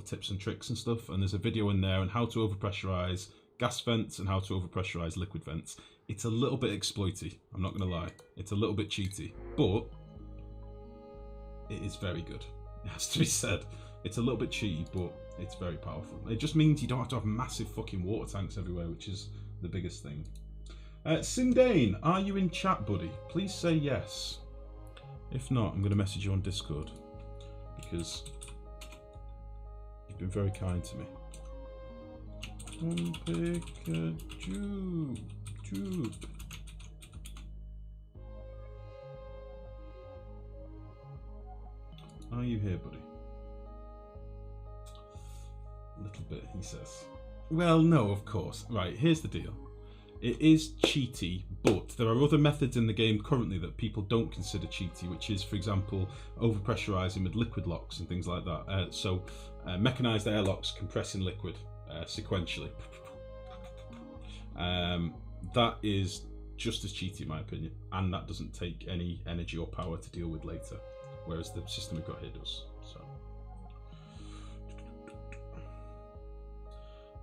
tips and tricks and stuff, and there's a video in there on how to overpressurize gas vents and how to overpressurize liquid vents. It's a little bit exploity, I'm not going to lie. It's a little bit cheaty, but it is very good. It has to be said. It's a little bit cheaty, but it's very powerful. It just means you don't have to have massive fucking water tanks everywhere, which is the biggest thing. Sindane, are you in chat, buddy? Please say yes. If not, I'm going to message you on Discord, because you've been very kind to me. Pick a dupe. Are you here, buddy? A little bit, he says. Well, no, of course. Right, here's the deal. It is cheaty, but there are other methods in the game currently that people don't consider cheaty, which is, for example, overpressurizing with liquid locks and things like that. Mechanized airlocks compressing liquid sequentially. That is just as cheaty in my opinion, and that doesn't take any energy or power to deal with later, whereas the system we've got here does. So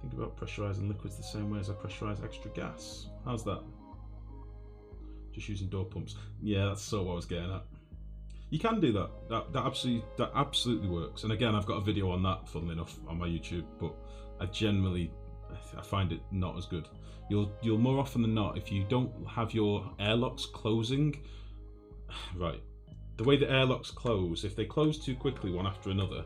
think about pressurizing liquids the same way as I pressurize extra gas. How's that? Just using door pumps. Yeah, that's sort of what I was getting at. You can do that. That absolutely works. And again, I've got a video on that, funnily enough, on my YouTube. But I find it not as good. You'll more often than not, if you don't have your airlocks closing, right? The way the airlocks close, if they close too quickly one after another,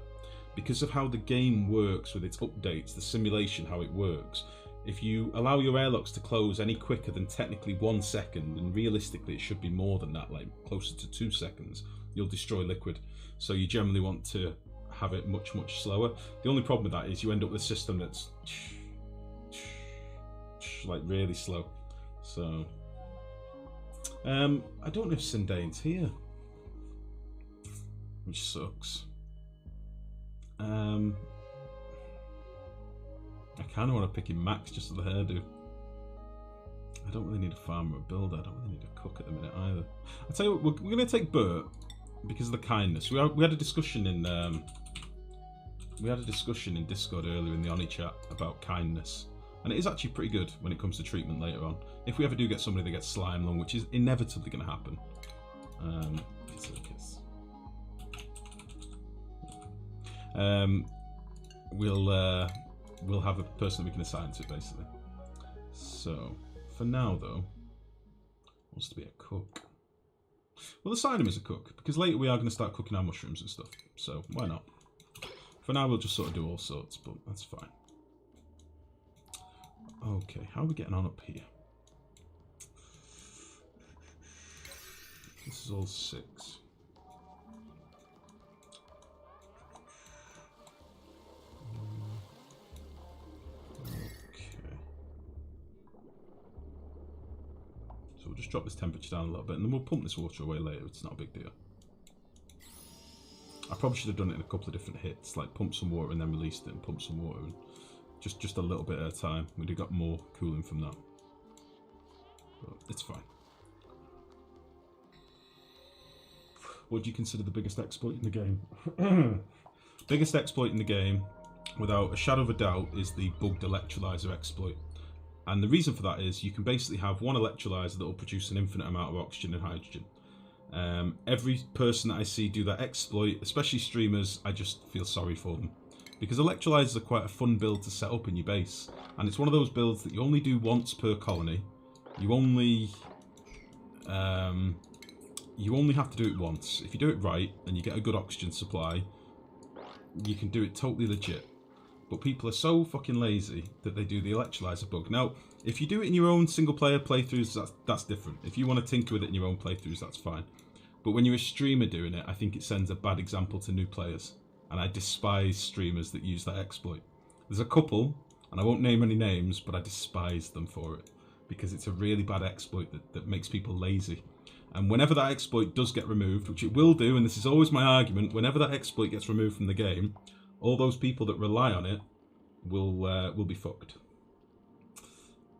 because of how the game works with its updates, the simulation, how it works, if you allow your airlocks to close any quicker than technically 1 second, and realistically it should be more than that, like closer to 2 seconds, you'll destroy liquid. So you generally want to have it much slower. The only problem with that is you end up with a system that's like really slow. So I don't know if Sindane's here, which sucks. I kind of want to pick him max just for the hairdo. I don't really need a farmer or a builder. I don't really need a cook at the minute either. I'll tell you what, we're going to take Bert because of the kindness. We had a discussion in Discord earlier in the Oni chat about kindness, and it is actually pretty good when it comes to treatment later on. If we ever do get somebody that gets slime lung, which is inevitably going to happen, we'll have a person that we can assign to, basically. So for now, though, wants to be a cook. We'll assign him as a cook because later we are going to start cooking our mushrooms and stuff. So why not? For now, we'll just sort of do all sorts, but that's fine. Okay, how are we getting on up here? This is all 6. So we'll just drop this temperature down a little bit and then we'll pump this water away later. It's not a big deal. I probably should have done it in a couple of different hits, like pump some water and then released it and pump some water and just a little bit at a time. We'd have got more cooling from that. But it's fine. What do you consider the biggest exploit in the game? Biggest exploit in the game, without a shadow of a doubt, is the bugged electrolyzer exploit. And the reason for that is you can basically have one electrolyzer that will produce an infinite amount of oxygen and hydrogen. Every person that I see do that exploit, especially streamers, I just feel sorry for them. Because electrolyzers are quite a fun build to set up in your base. And it's one of those builds that you only do once per colony. You only have to do it once. If you do it right and you get a good oxygen supply, you can do it totally legit. But people are so fucking lazy that they do the electrolyzer bug. Now, if you do it in your own single player playthroughs, that's different. If you want to tinker with it in your own playthroughs, that's fine. But when you're a streamer doing it, I think it sends a bad example to new players. And I despise streamers that use that exploit. There's a couple, and I won't name any names, but I despise them for it. Because it's a really bad exploit that makes people lazy. And whenever that exploit does get removed, which it will do, and this is always my argument, whenever that exploit gets removed from the game, all those people that rely on it will be fucked.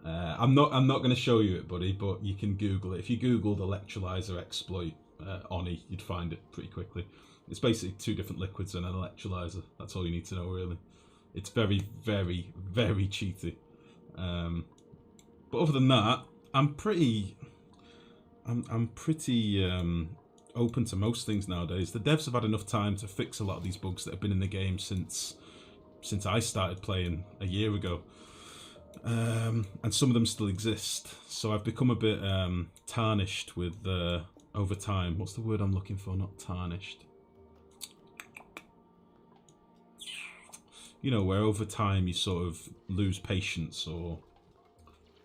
I'm not going to show you it, buddy, but you can Google it. If you Googled electrolyzer exploit Oni, you'd find it pretty quickly. It's basically 2 different liquids and an electrolyzer. That's all you need to know, really. It's very, very, very cheaty. But other than that, I'm pretty open to most things nowadays. The devs have had enough time to fix a lot of these bugs that have been in the game since I started playing a year ago. And some of them still exist. So I've become a bit tarnished with over time. What's the word I'm looking for? Not tarnished. You know, where over time you sort of lose patience, or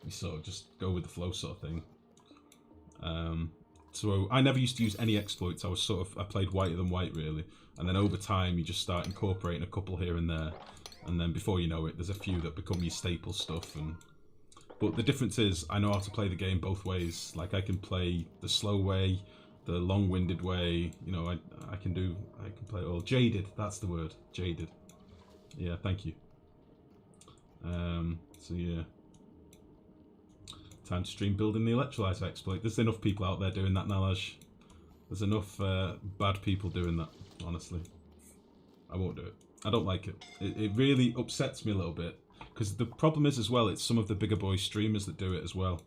you sort of just go with the flow sort of thing. So I never used to use any exploits. I played whiter than white, really. And then over time you just start incorporating a couple here and there. And then before you know it, there's a few that become your staple stuff. But the difference is, I know how to play the game both ways. Like, I can play the slow way, the long-winded way. You know, I can play it all. Jaded, that's the word. Jaded. Yeah, thank you. So yeah. Time to stream building the electrolyzer exploit. There's enough people out there doing that, Nallaj. There's enough bad people doing that, honestly. I won't do it. I don't like it. It really upsets me a little bit. Because the problem is as well, it's some of the bigger boy streamers that do it as well.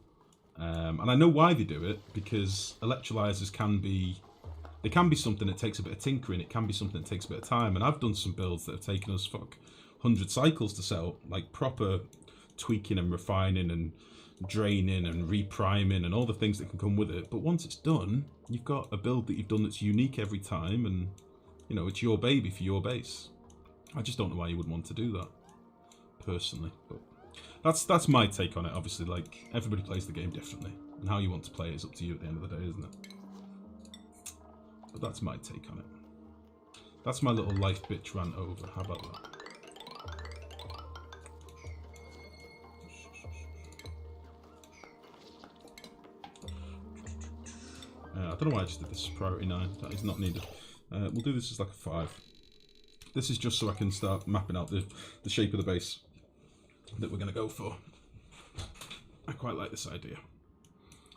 And I know why they do it, because electrolyzers can be something that takes a bit of tinkering, it can be something that takes a bit of time. And I've done some builds that have taken us 100 cycles to set up, like proper tweaking and refining and draining and repriming and all the things that can come with it. But once it's done, you've got a build that you've done that's unique every time, and you know, it's your baby for your base. I just don't know why you would want to do that, personally. But that's my take on it. Obviously, like, everybody plays the game differently, and how you want to play it is up to you at the end of the day, isn't it? But that's my take on it. That's my little life bitch rant over. How about that? I don't know why I just did this priority 9. That is not needed. We'll do this as like a 5. This is just so I can start mapping out the shape of the base that we're going to go for. I quite like this idea.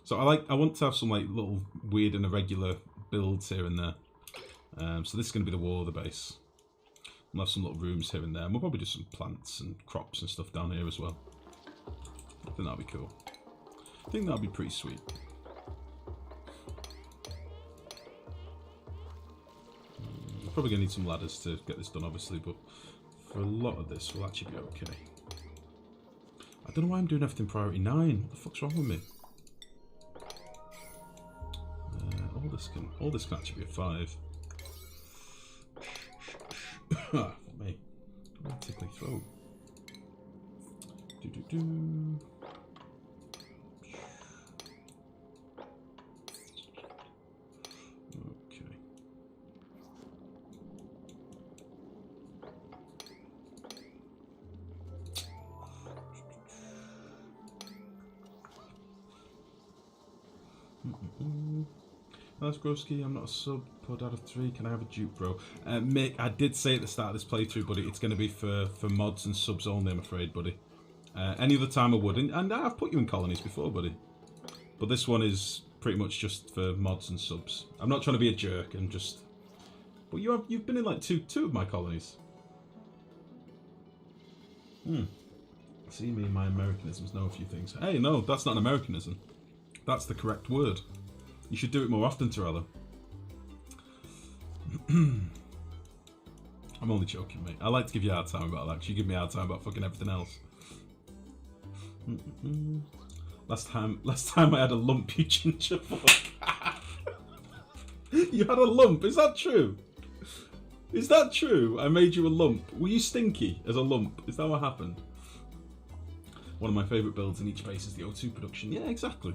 So I want to have some like little weird and irregular builds here and there. So this is going to be the wall of the base. We'll have some little rooms here and there. And we'll probably do some plants and crops and stuff down here as well. I think that'll be cool. I think that'll be pretty sweet. Probably going to need some ladders to get this done, obviously, but for a lot of this, we'll actually be okay. I don't know why I'm doing everything priority 9. What the fuck's wrong with me? All this can actually be a 5. Fuck me. I'm gonna tickly throat. Do. That's Groski, I'm not a sub, pod out of 3, can I have a dupe, bro? Mick, I did say at the start of this playthrough, buddy, it's going to be for mods and subs only, I'm afraid, buddy. Any other time I wouldn't, and I've put you in colonies before, buddy. But this one is pretty much just for mods and subs. I'm not trying to be a jerk and just... But you've been in like two of my colonies. See, me and my Americanisms know a few things. Hey, no, that's not an Americanism. That's the correct word. You should do it more often, Torella. I'm only joking, mate. I like to give you a hard time about that, because you give me a hard time about fucking everything else. Last time I had a lump, you ginger fuck. You had a lump, is that true? Is that true? I made you a lump. Were you stinky as a lump? Is that what happened? One of my favourite builds in each base is the O2 production. Yeah, exactly.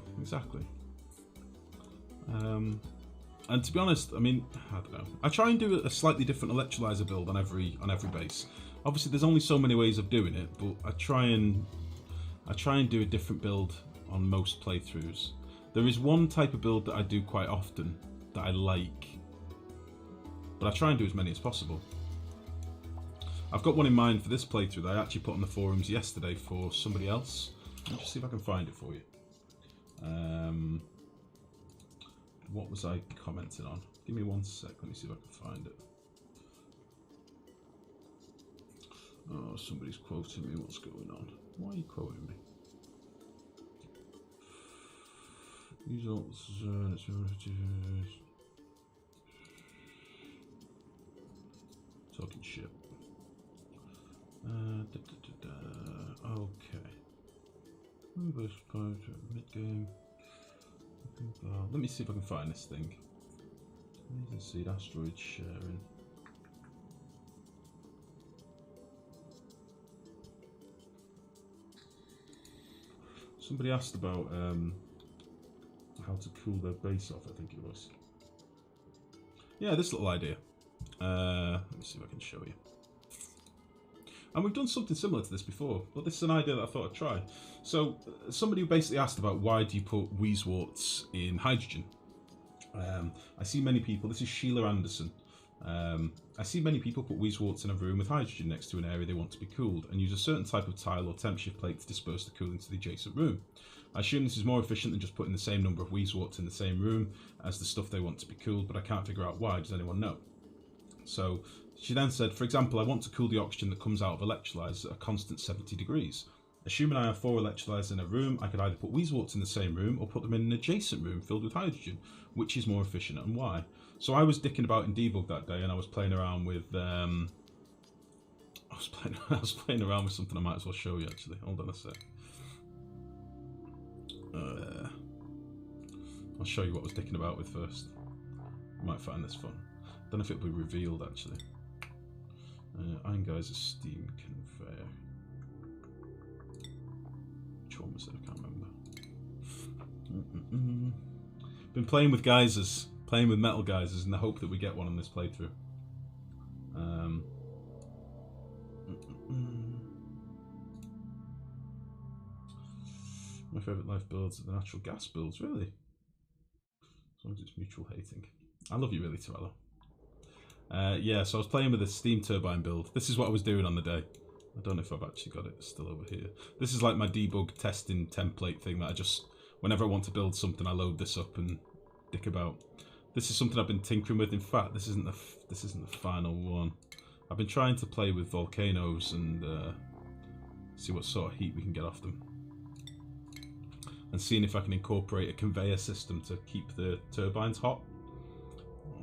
And to be honest, I mean, I don't know. I try and do a slightly different electrolyzer build on every base. Obviously, there's only so many ways of doing it, but I try and do a different build on most playthroughs. There is one type of build that I do quite often that I like, but I try and do as many as possible. I've got one in mind for this playthrough that I actually put on the forums yesterday for somebody else. Let me just see if I can find it for you. What was I commenting on? Give me 1 sec. Let me see if I can find it. Oh, somebody's quoting me. What's going on? Why are you quoting me? Results. Talking shit. Okay. Mid game. Let me see if I can find this thing. Let's see, asteroid sharing. Somebody asked about how to cool their base off, I think it was. Yeah, this little idea. Let me see if I can show you. And we've done something similar to this before, but this is an idea that I thought I'd try. So, somebody basically asked about why do you put wheezeworts in hydrogen? I see many people, this is Sheila Anderson, I see many people put wheezeworts in a room with hydrogen next to an area they want to be cooled and use a certain type of tile or temperature plate to disperse the cooling to the adjacent room. I assume this is more efficient than just putting the same number of wheezeworts in the same room as the stuff they want to be cooled, but I can't figure out why. Does anyone know? So she then said, for example, I want to cool the oxygen that comes out of electrolyzers at a constant 70 degrees. Assuming I have 4 electrolyzers in a room, I could either put wheezeworts in the same room or put them in an adjacent room filled with hydrogen. Which is more efficient and why? So I was dicking about in debug that day and I was playing around with I was playing around with something I might as well show you actually. Hold on a sec. I'll show you what I was dicking about with first. You might find this fun. Don't know if it'll be revealed actually. Iron Geyser steam conveyor. Which one was it? I can't remember. Been playing with geysers, playing with metal geysers in the hope that we get one on this playthrough. My favourite life builds are the natural gas builds, really? As long as it's mutual hating. I love you really, Torello. Yeah, so I was playing with a steam turbine build. This is what I was doing on the day. I don't know if I've actually got it still over here. This is like my debug testing template thing that I just, whenever I want to build something, I load this up and dick about. This is something I've been tinkering with. In fact, this isn't the final one. I've been trying to play with volcanoes and see what sort of heat we can get off them. And seeing if I can incorporate a conveyor system to keep the turbines hot.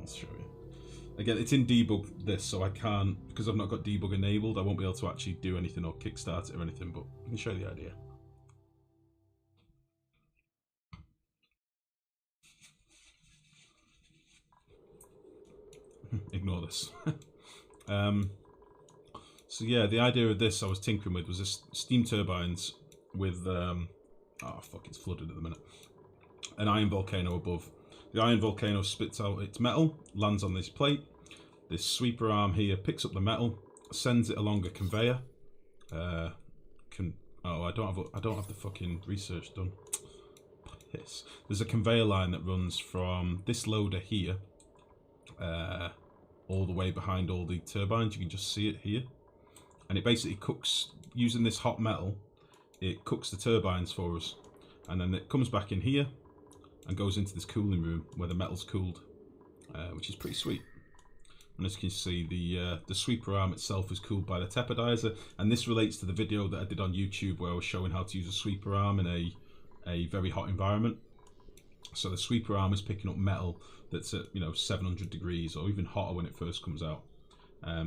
I'll show you. Again, it's in debug this, so I can't, because I've not got debug enabled, I won't be able to actually do anything or kickstart it or anything, but I can show you the idea. Ignore this. So yeah, the idea of this I was tinkering with was this steam turbines with, oh fuck, it's flooded at the minute, an iron volcano above. The iron volcano spits out its metal, lands on this plate. This sweeper arm here picks up the metal, sends it along a conveyor. I don't have the fucking research done. Piss. There's a conveyor line that runs from this loader here, all the way behind all the turbines. You can just see it here, and it basically cooks using this hot metal. It cooks the turbines for us, and then it comes back in here and goes into this cooling room where the metal's cooled, which is pretty sweet. And as you can see, the sweeper arm itself is cooled by the tepodizer, and this relates to the video that I did on YouTube where I was showing how to use a sweeper arm in a very hot environment. So the sweeper arm is picking up metal that's at 700 degrees or even hotter when it first comes out.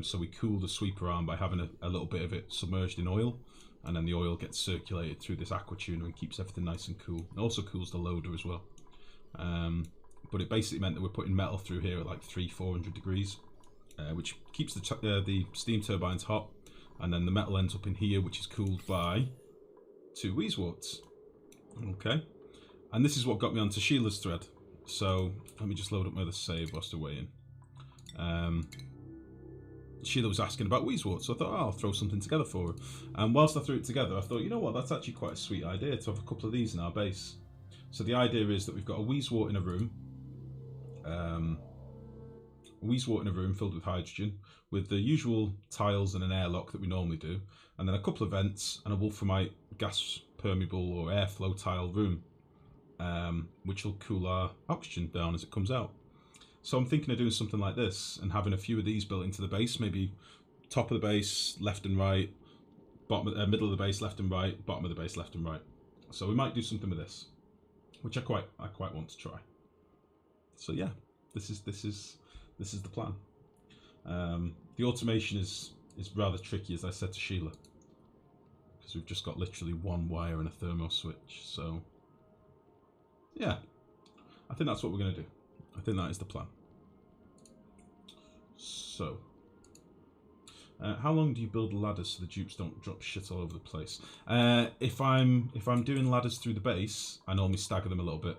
So we cool the sweeper arm by having a little bit of it submerged in oil, and then the oil gets circulated through this aqua tuner and keeps everything nice and cool. It also cools the loader as well. But it basically meant that we're putting metal through here at like 300-400 degrees, which keeps the steam turbines hot, and then the metal ends up in here, which is cooled by 2 wheezeworts. Okay, and this is what got me onto Sheila's thread. So let me just load up my other save whilst we're waiting. Sheila was asking about wheezeworts, so I thought, oh, I'll throw something together for her. And whilst I threw it together, I thought, you know what, that's actually quite a sweet idea to have a couple of these in our base. So the idea is that we've got a wheezewort in a room, filled with hydrogen, with the usual tiles and an airlock that we normally do, and then a couple of vents and a wolframite gas permeable or airflow tile room, which will cool our oxygen down as it comes out. So I'm thinking of doing something like this and having a few of these built into the base, maybe top of the base, left and right, bottom, middle of the base, left and right, bottom of the base, left and right. So we might do something with this, which I quite want to try. So yeah, this is the plan. The automation is rather tricky, as I said to Sheila, because we've just got literally one wire and a thermo switch. So yeah, I think that's what we're going to do. I think that is the plan. So, how long do you build ladders so the dupes don't drop shit all over the place? If I'm doing ladders through the base, I normally stagger them a little bit.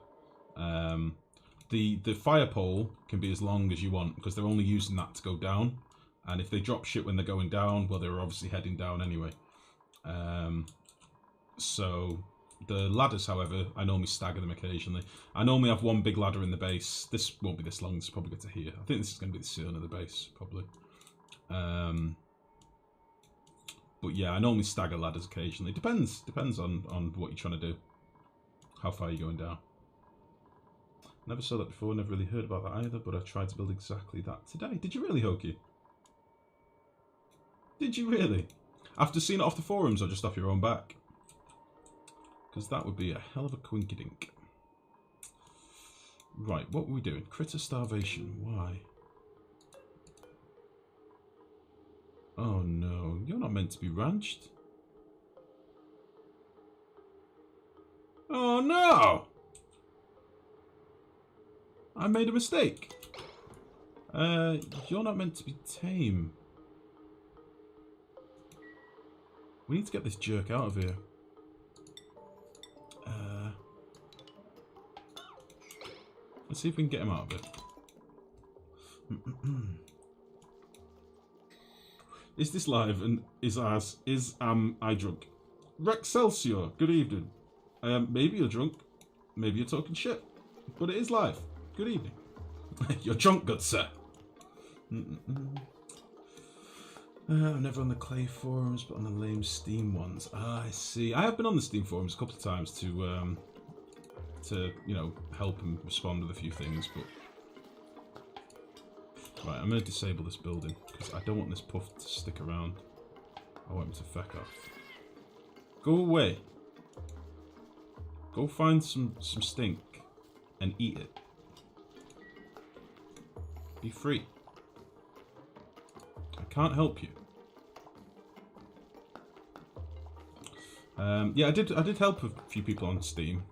The fire pole can be as long as you want because they're only using that to go down, and if they drop shit when they're going down, well, they're obviously heading down anyway. So the ladders, however, I normally stagger them occasionally. I normally have one big ladder in the base. This won't be this long. This will probably get to here. I think this is going to be the ceiling of the base, probably. But yeah, I normally stagger ladders occasionally. Depends on what you're trying to do. How far you're going down. Never saw that before. Never really heard about that either. But I tried to build exactly that today. Did you really, Hoki? Did you really? After seeing it off the forums or just off your own back? Because that would be a hell of a quinkydink. Right, what were we doing? Critter starvation. Why? Oh no, you're not meant to be ranched. Oh no! I made a mistake. You're not meant to be tame. We need to get this jerk out of here. Let's see if we can get him out of it. Is this live and is I drunk? Rexcelsior, good evening. Maybe you're drunk, maybe you're talking shit, but it is live. Good evening. You're drunk, good sir. I'm never on the Clay forums, but on the lame Steam ones. Ah, I see. I have been on the Steam forums a couple of times to you know, help and respond with a few things, but right, I'm going to disable this building because I don't want this puff to stick around. I want him to feck off. Go away. Go find some stink and eat it. Be free. I can't help you. Yeah, I did help a few people on Steam,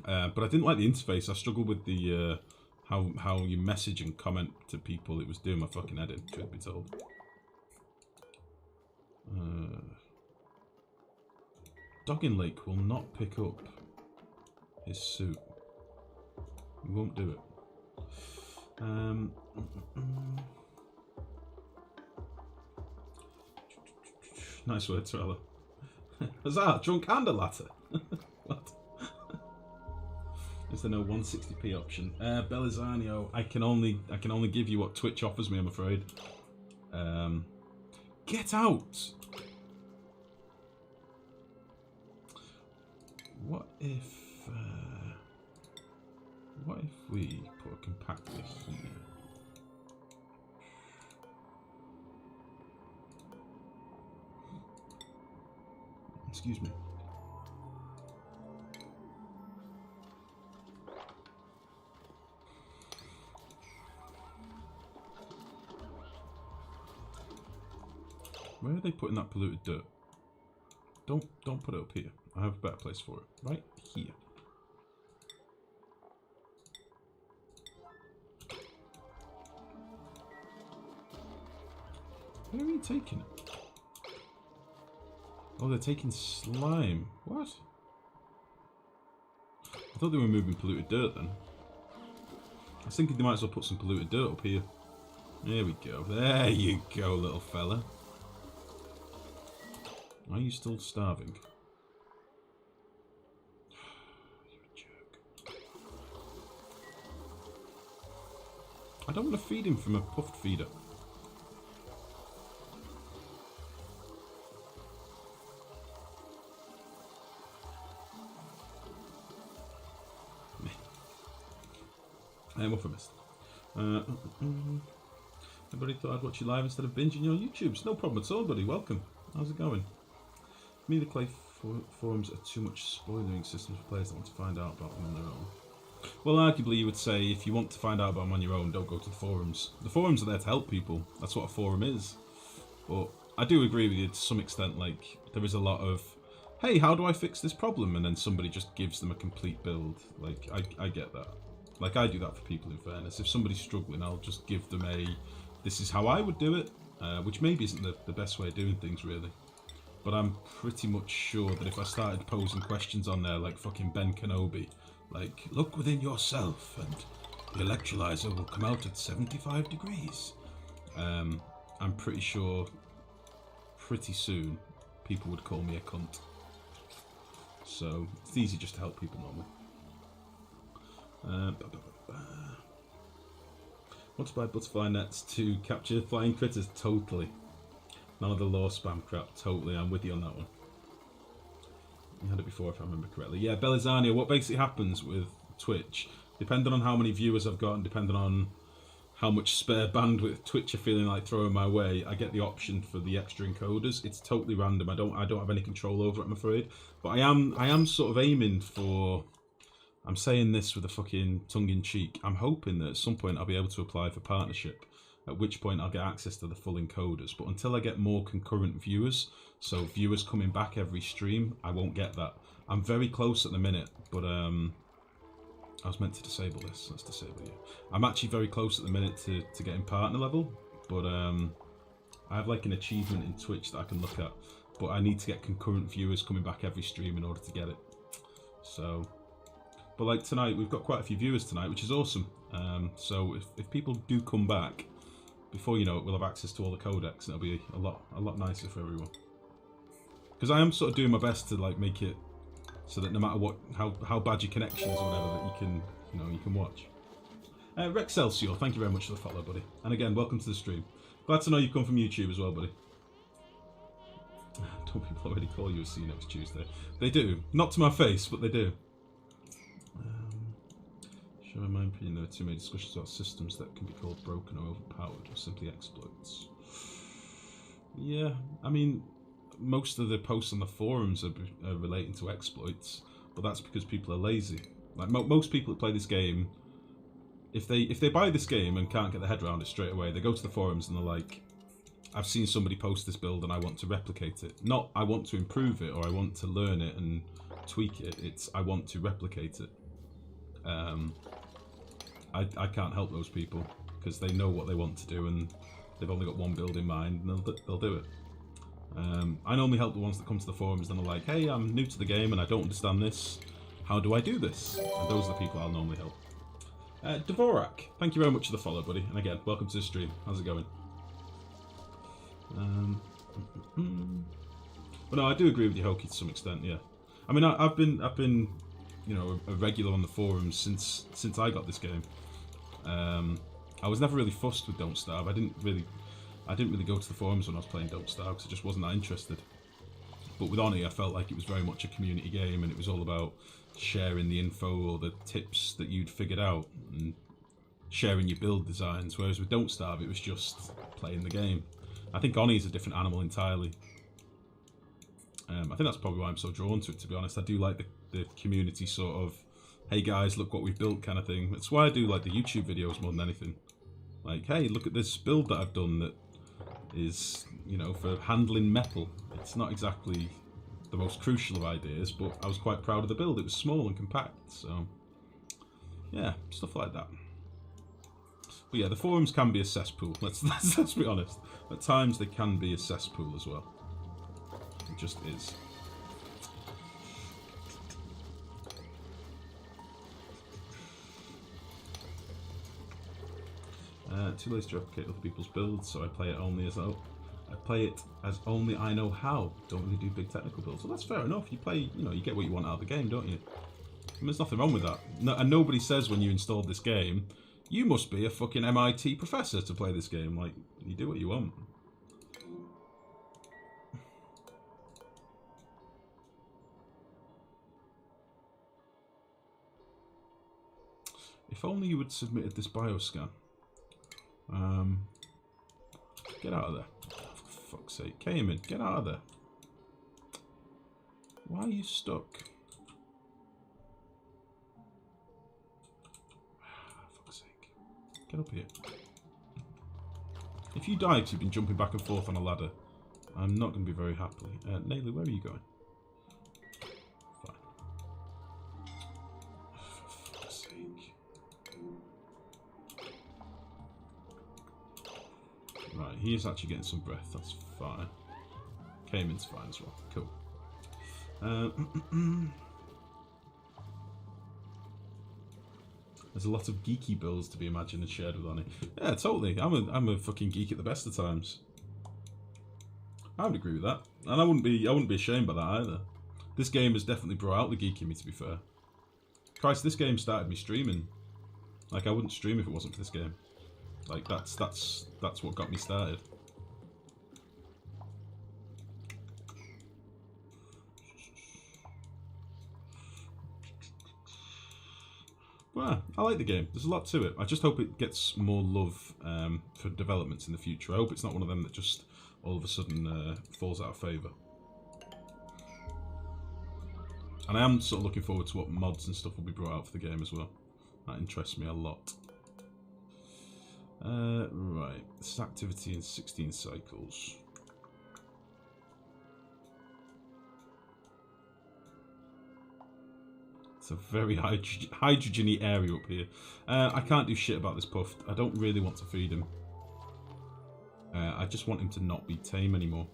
but I didn't like the interface. I struggled with the how you message and comment to people. It was doing my fucking head in, truth be told. Doggin Lake will not pick up his suit. He won't do it. Nice word, Trello. Huzzah! Drunk and a latte. What? Is there no 160p option? Belizanio, I can only give you what Twitch offers me, I'm afraid. Get out! What if we put a compactor here? Excuse me. Where are they putting that polluted dirt? Don't put it up here. I have a better place for it. Right here. Where are you taking it? Oh, they're taking slime. What? I thought they were moving polluted dirt then. I was thinking they might as well put some polluted dirt up here. There we go. There you go, little fella. Are you still starving? You're a jerk. I don't want to feed him from a puffed feeder. What have I missed? Everybody thought I'd watch you live instead of binging your YouTubes. No problem at all, buddy. Welcome. How's it going? For me, the clay forums are too much spoiling systems for players that want to find out about them on their own. Well, arguably, you would say if you want to find out about them on your own, don't go to the forums. The forums are there to help people. That's what a forum is. But I do agree with you to some extent. Like, there is a lot of, hey, how do I fix this problem? And then somebody just gives them a complete build. Like, I get that. Like, I do that for people, in fairness. If somebody's struggling, I'll just give them a, this is how I would do it, which maybe isn't the best way of doing things, really. But I'm pretty much sure that if I started posing questions on there like fucking Ben Kenobi, like, look within yourself and the electrolyzer will come out at 75 degrees. I'm pretty sure pretty soon people would call me a cunt. So it's easy just to help people normally. Want to buy butterfly nets to capture flying critters? Totally. None of the lore spam crap. Totally, I'm with you on that one. You had it before, if I remember correctly. Yeah, Belizania, what basically happens with Twitch, depending on how many viewers I've got and depending on how much spare bandwidth Twitch are feeling like throwing my way, I get the option for the extra encoders. It's totally random. I don't have any control over it, I'm afraid. But I am sort of aiming for, I'm saying this with a fucking tongue-in-cheek, I'm hoping that at some point I'll be able to apply for partnership, at which point I'll get access to the full encoders. But until I get more concurrent viewers, so viewers coming back every stream, I won't get that. I'm very close at the minute, but I was meant to disable this. Let's disable you. I'm actually very close at the minute to getting partner level, but I have like an achievement in Twitch that I can look at, but I need to get concurrent viewers coming back every stream in order to get it. So, but like tonight, we've got quite a few viewers tonight, which is awesome. So if people do come back, before you know it, we'll have access to all the codecs, and it'll be a lot nicer for everyone. Because I am sort of doing my best to like make it so that no matter what, how bad your connection is or whatever, that you can watch. Rexcelsior, thank you very much for the follow, buddy. And again, welcome to the stream. Glad to know you come from YouTube as well, buddy. Don't people already call you a see you next Tuesday? They do. Not to my face, but they do. In my opinion, there are too many discussions about systems that can be called broken or overpowered or simply exploits. Yeah, I mean, most of the posts on the forums are relating to exploits, but that's because people are lazy. Like most people that play this game, if they buy this game and can't get their head around it straight away, they go to the forums and they're like, I've seen somebody post this build and I want to replicate it. Not I want to improve it or I want to learn it and tweak it. It's I want to replicate it. I can't help those people because they know what they want to do and they've only got one build in mind and they'll do it. I normally help the ones that come to the forums and are like, hey, I'm new to the game and I don't understand this. How do I do this? And those are the people I'll normally help. Dvorak, thank you very much for the follow, buddy. And again, welcome to the stream. How's it going? But no, I do agree with you, Hoki, to some extent. Yeah, I mean, I've been, you know, a regular on the forums since I got this game. I was never really fussed with Don't Starve. I didn't really go to the forums when I was playing Don't Starve because I just wasn't that interested. But with Oni, I felt like it was very much a community game, and it was all about sharing the info or the tips that you'd figured out and sharing your build designs. Whereas with Don't Starve, it was just playing the game. I think Oni is a different animal entirely. I think that's probably why I'm so drawn to it, to be honest. I do like the community sort of, hey guys, look what we've built kind of thing. That's why I do like the YouTube videos more than anything. Like, hey, look at this build that I've done that is, you know, for handling metal. It's not exactly the most crucial of ideas, but I was quite proud of the build. It was small and compact, so yeah, stuff like that. But yeah, the forums can be a cesspool. Let's be honest. At times they can be a cesspool as well. It just is. Too lazy to replicate other people's builds, so I play it as only I know how. Don't really do big technical builds. Well, that's fair enough. You play, you know, you get what you want out of the game, don't you? I mean, there's nothing wrong with that. No, and nobody says when you installed this game, you must be a fucking MIT professor to play this game. Like, you do what you want. If only you had submitted this bioscan. Get out of there. For fuck's sake. Cayman, get out of there. Why are you stuck? Fuck's sake. Get up here. If you die because you've been jumping back and forth on a ladder, I'm not going to be very happy. Nallaj, where are you going? Fine. For fuck's sake. Right, he is actually getting some breath. That's fine. Cayman's fine as well. Cool. There's a lot of geeky builds to be imagined and shared with Annie. Yeah, totally. I'm a fucking geek at the best of times. I would agree with that, and I wouldn't be ashamed by that either. This game has definitely brought out the geek in me, to be fair. Christ, this game started me streaming. Like, I wouldn't stream if it wasn't for this game. Like, that's what got me started. Well, I like the game. There's a lot to it. I just hope it gets more love for developments in the future. I hope it's not one of them that just all of a sudden falls out of favour. And I am sort of looking forward to what mods and stuff will be brought out for the game as well. That interests me a lot. Right, this is activity in 16 cycles. It's a very hydrogen-y area up here. I can't do shit about this puff. I don't really want to feed him. I just want him to not be tame anymore.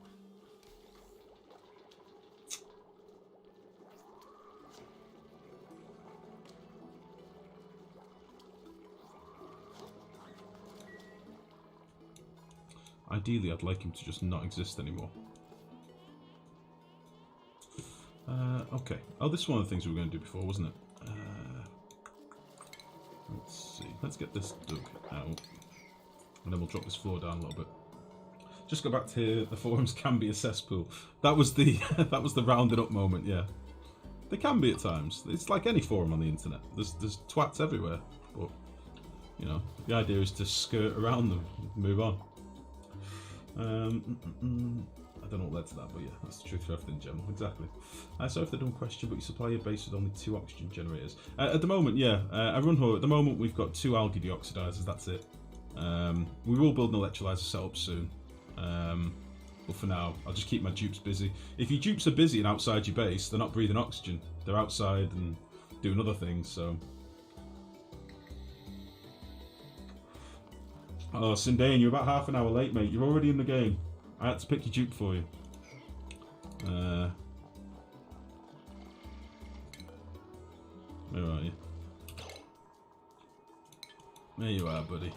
Ideally, I'd like him to just not exist anymore. Okay. Oh, this is one of the things we were going to do before, wasn't it? Let's see. Let's get this dug out. And then we'll drop this floor down a little bit. Just go back to here. The forums can be a cesspool. That was the that was the rounded up moment, yeah. They can be at times. It's like any forum on the internet. There's twats everywhere. But, you know, the idea is to skirt around them and move on. I don't know what led to that, but yeah, that's the truth for everything in general. Exactly. So if they don't question, but you supply your base with only 2 oxygen generators. At the moment, yeah, I run here. At the moment, we've got 2 algae deoxidizers. That's it. We will build an electrolyzer setup soon. But for now, I'll just keep my dupes busy. If your dupes are busy and outside your base, they're not breathing oxygen. They're outside and doing other things. So. Oh, Sindane, you're about half an hour late, mate. You're already in the game. I had to pick your dupe for you. Where are you? There you are, buddy.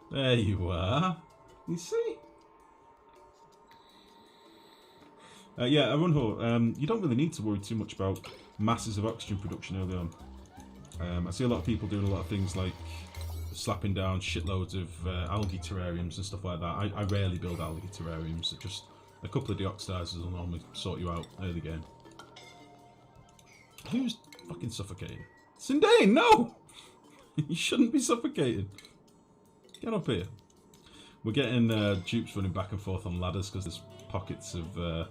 There you are. You see? Yeah, Arunho, you don't really need to worry too much about masses of oxygen production early on. I see a lot of people doing a lot of things like slapping down shitloads of algae terrariums and stuff like that. I rarely build algae terrariums. Just a couple of deoxidizers will normally sort you out early game. Who's fucking suffocating? Sindane, no! You shouldn't be suffocating. Get up here. We're getting dupes running back and forth on ladders because there's pockets of